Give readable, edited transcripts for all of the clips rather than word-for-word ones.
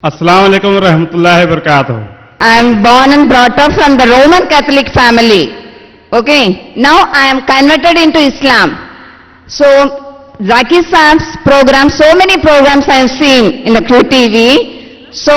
Assalamu alaikum wa rahmatullahi wa barakatuh. I am born and brought up from the Roman Catholic family. Okay. Now I am converted into Islam. So, Zaki Saab's program, so many programs I have seen in the QTV. So,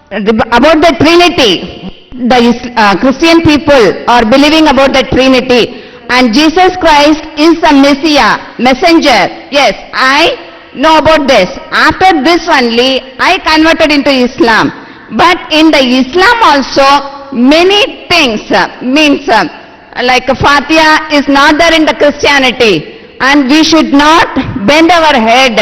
about the Trinity, the Christian people are believing about the Trinity. And Jesus Christ is the Messiah, messenger. Yes, I know about this. After this only, I converted into Islam. But in the Islam also, many things like Fatiha is not there in the Christianity. And we should not bend our head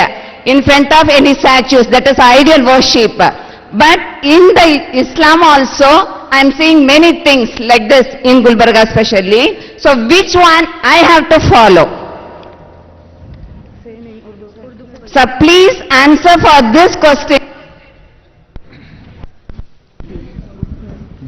in front of any statues. That is idol worship. But in the Islam also, I am seeing many things like this in Gulbarga especially. So which one I have to follow? So please answer for this question.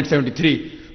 173,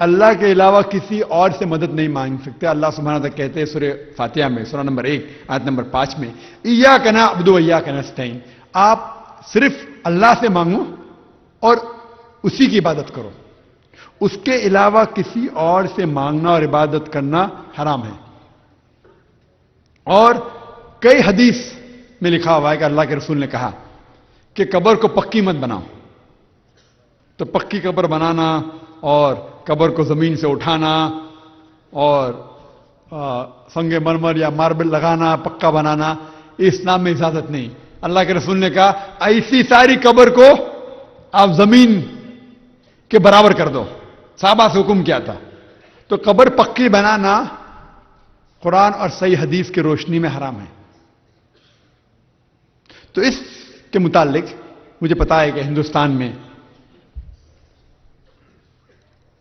اللہ کے علاوہ کسی اور سے مدد نہیں مانگ سکتے. اللہ سبحانہ تعالیٰ کہتے ہیں سورہ فاتحہ میں سورہ نمبر 1 آیت نمبر 5 میں ایاک نعبد و ایاک نستعین. آپ صرف اللہ سے مانگو اور اسی کی عبادت کرو. اس کے علاوہ کسی اور سے مانگنا اور عبادت کرنا حرام ہے. اور کئی حدیث میں لکھا ہوا ہے کہ اللہ کے رسول نے کہا کہ قبر کو پکی مت بناؤ. تو پکی قبر بنانا اور قبر کو زمین سے اٹھانا اور سنگ مرمر یا ماربل لگانا پکا بنانا اسلام میں اجازت نہیں. اللہ کے رسول نے کہا ایسی ساری قبر کو آپ زمین کے برابر کر دو. صحابہ سے حکم کیا تھا. تو قبر پکی بنانا قرآن اور صحیح حدیث کی روشنی میں حرام ہے. تو اس کے متعلق مجھے پتا ہے کہ ہندوستان میں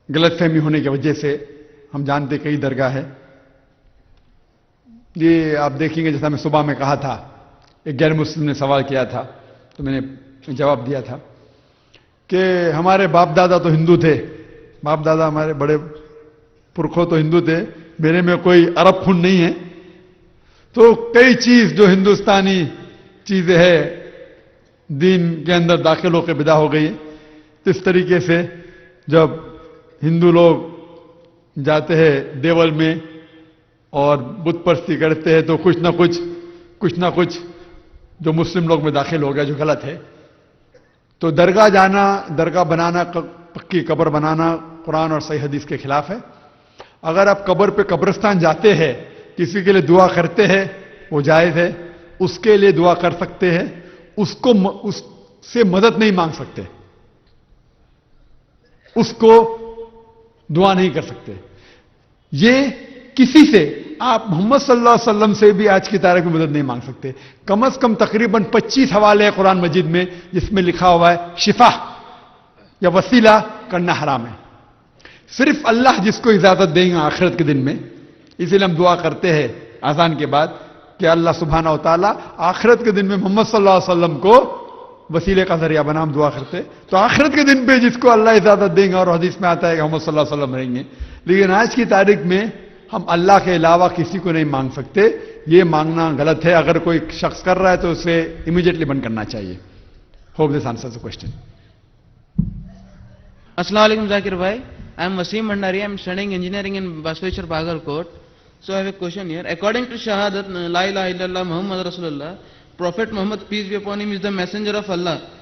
غلط فہمی ہونے کی وجہ سے ہم جانتے کئی درگاہ ہے. یہ آپ دیکھیں گے جیسا میں صبح میں کہا تھا ایک غیر مسلم نے سوال کیا تھا تو میں نے جواب دیا تھا کہ ہمارے باپ دادا تو ہندو تھے. باپ دادا ہمارے بڑے پرکھوں تو ہندو تھے. میرے میں کوئی عرب خون نہیں ہے. تو کئی چیز جو ہندوستانی چیزیں ہے دین کے اندر داخل ہو کے بدا ہو گئی. اس طریقے سے جب ہندو لوگ جاتے ہیں دیول میں اور بت پرستی کرتے ہیں تو کچھ نہ کچھ جو مسلم لوگ میں داخل ہو گیا جو غلط ہے. تو درگاہ جانا درگاہ بنانا پکی قبر بنانا قرآن اور صحیح حدیث کے خلاف ہے. اگر آپ قبر پہ قبرستان جاتے ہیں کسی کے لیے دعا کرتے ہیں وہ جائز ہے. اس کے لیے دعا کر سکتے ہیں. اس سے مدد نہیں مانگ سکتے. اس کو دعا نہیں کر سکتے. یہ کسی سے آپ محمد صلی اللہ علیہ وسلم سے بھی آج کی تاریخ میں مدد نہیں مانگ سکتے. کم از کم تقریباً 25 حوالے ہیں قرآن مجید میں جس میں لکھا ہوا ہے شفا یا وسیلہ کرنا حرام ہے. صرف اللہ جس کو اجازت دیں گے آخرت کے دن میں. اسی لیے ہم دعا کرتے ہیں اذان کے بعد کہ اللہ سبحانہ و تعالیٰ آخرت کے دن میں محمد صلی اللہ علیہ وسلم کو وسیلے کا ذریعہ بنا. ہم دعا کرتے تو آخرت کے دن پہ جس کو اللہ اجازت دیں گے اور حدیث میں آتا ہے کہ محمد صلی اللہ علیہ وسلم رہیں گے. لیکن آج کی تاریخ میں ہم اللہ کے علاوہ کسی کو نہیں مانگ سکتے. یہ مانگنا غلط ہے. اگر کوئی شخص کر رہا ہے تو اسے امیڈیٹلی بند کرنا چاہیے. Hope this answers the question. السلام علیکم ذاکر بھائی. I am Wasim Bhandari. I am studying engineering in Basaveshwar Bagalkot. So I have a question here. According to Shahadat, La ilaha illallah Muhammad Rasulullah, Prophet Muhammad peace be upon him is the messenger of Allah.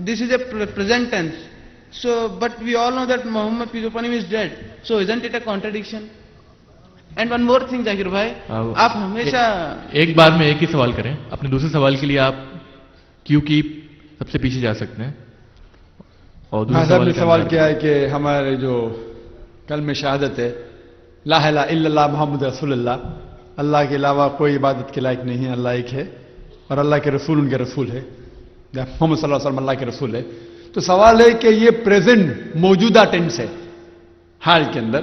This is a present tense. So but we all know that Muhammad peace be upon him is dead. So isn't it a contradiction? And one more thing ذاکر بھائی, آپ ہمیشہ ایک بار میں ایک ہی سوال کریں. اپنے دوسرے سوال کے لیے آپ کیو کی سب سے پیچھے جا سکتے ہیں. اور صاحب نے سوال کیا ہے کہ ہمارے جو کلمہ شہادت ہے لا الہ الا اللہ محمد رسول اللہ, اللہ کے علاوہ کوئی عبادت کے لائق نہیں ہے, اللہ ایک ہے اور اللہ کے رسول ان کے رسول ہے, محمد صلی اللہ علیہ وسلم اللہ کے رسول ہے. تو سوال ہے کہ یہ پریزنٹ موجودہ ٹینس ہے, حال کے اندر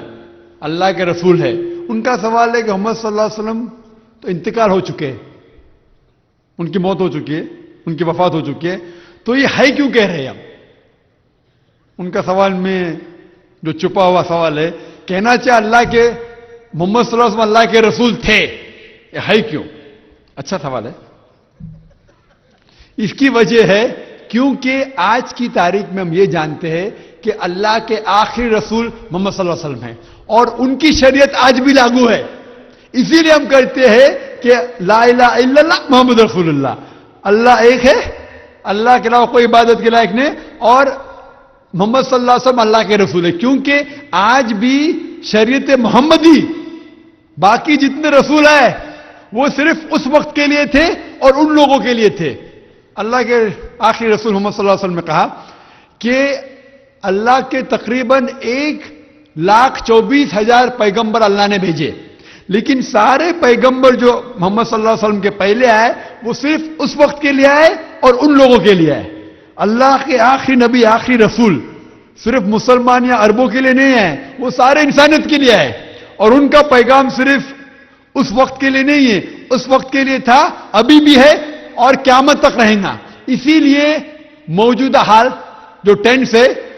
اللہ کے رسول ہے. ان کا سوال ہے کہ محمد صلی اللہ علیہ وسلم تو انتقال ہو چکے, ان کی موت ہو چکی ہے, ان کی وفات ہو چکی ہے, تو یہ ہے کیوں کہہ رہے ہیں. اب ان کا سوال میں جو چھپا ہوا سوال ہے, کہنا چاہے اللہ کے محمد صلی اللہ علیہ وسلم اللہ کے رسول تھے, یہ ہے کیوں. اچھا سوال ہے. اس کی وجہ ہے کیونکہ آج کی تاریخ میں ہم یہ جانتے ہیں کہ اللہ کے آخری رسول محمد صلی اللہ علیہ وسلم ہیں اور ان کی شریعت آج بھی لاگو ہے. اسی لیے ہم کہتے ہیں کہ لا الہ الا اللہ محمد رسول اللہ, اللہ ایک ہے, اللہ کے علاوہ کوئی عبادت کے لائق نہیں, اور محمد صلی اللہ علیہ وسلم اللہ کے رسول ہے. کیونکہ آج بھی شریعت محمدی باقی جتنے رسول ہیں وہ صرف اس وقت کے لیے تھے اور ان لوگوں کے لیے تھے. اللہ کے آخری رسول محمد صلی اللہ علیہ وسلم نے کہا کہ اللہ کے تقریباً 1,24,000 پیغمبر اللہ نے بھیجے, لیکن سارے پیغمبر جو محمد صلی اللہ علیہ وسلم کے پہلے آئے وہ صرف اس وقت کے لیے آئے اور ان لوگوں کے لیے آئے. اللہ کے آخری نبی آخری رسول صرف مسلمان یا عربوں کے لیے نہیں ہے, وہ سارے انسانیت کے لیے ہے, اور ان کا پیغام صرف اس وقت کے لیے نہیں ہے, اس وقت کے لیے تھا, ابھی بھی ہے اور قیامت تک رہیں گا. اسی لیے موجودہ حال جو ٹینس ہے